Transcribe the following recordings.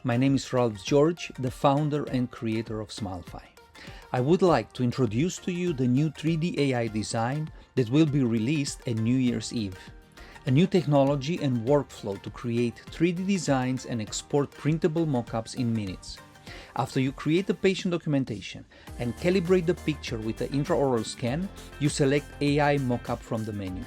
my name is Ralph George, the founder and creator of Smilefy. I would like to introduce to you the new 3D AI design that will be released at New Year's Eve. A new technology and workflow to create 3D designs and export printable mockups in minutes. After you create the patient documentation and calibrate the picture with the intraoral scan, you select AI mockup from the menu.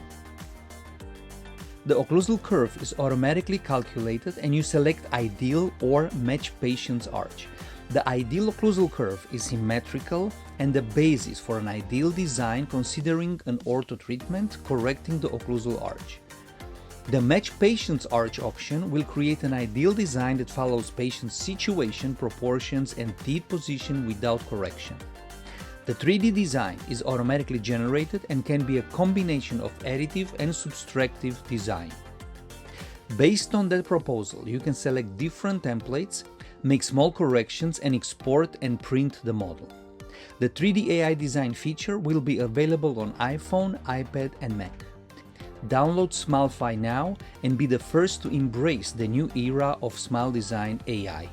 The occlusal curve is automatically calculated and you select ideal or match patient's arch. The ideal occlusal curve is symmetrical and the basis for an ideal design considering an ortho treatment correcting the occlusal arch. The match patient's arch option will create an ideal design that follows patient's situation, proportions and teeth position without correction. The 3D design is automatically generated and can be a combination of additive and subtractive design. Based on that proposal, you can select different templates, make small corrections and export and print the model. The 3D AI design feature will be available on iPhone, iPad and Mac. Download Smilefy now and be the first to embrace the new era of smile design AI.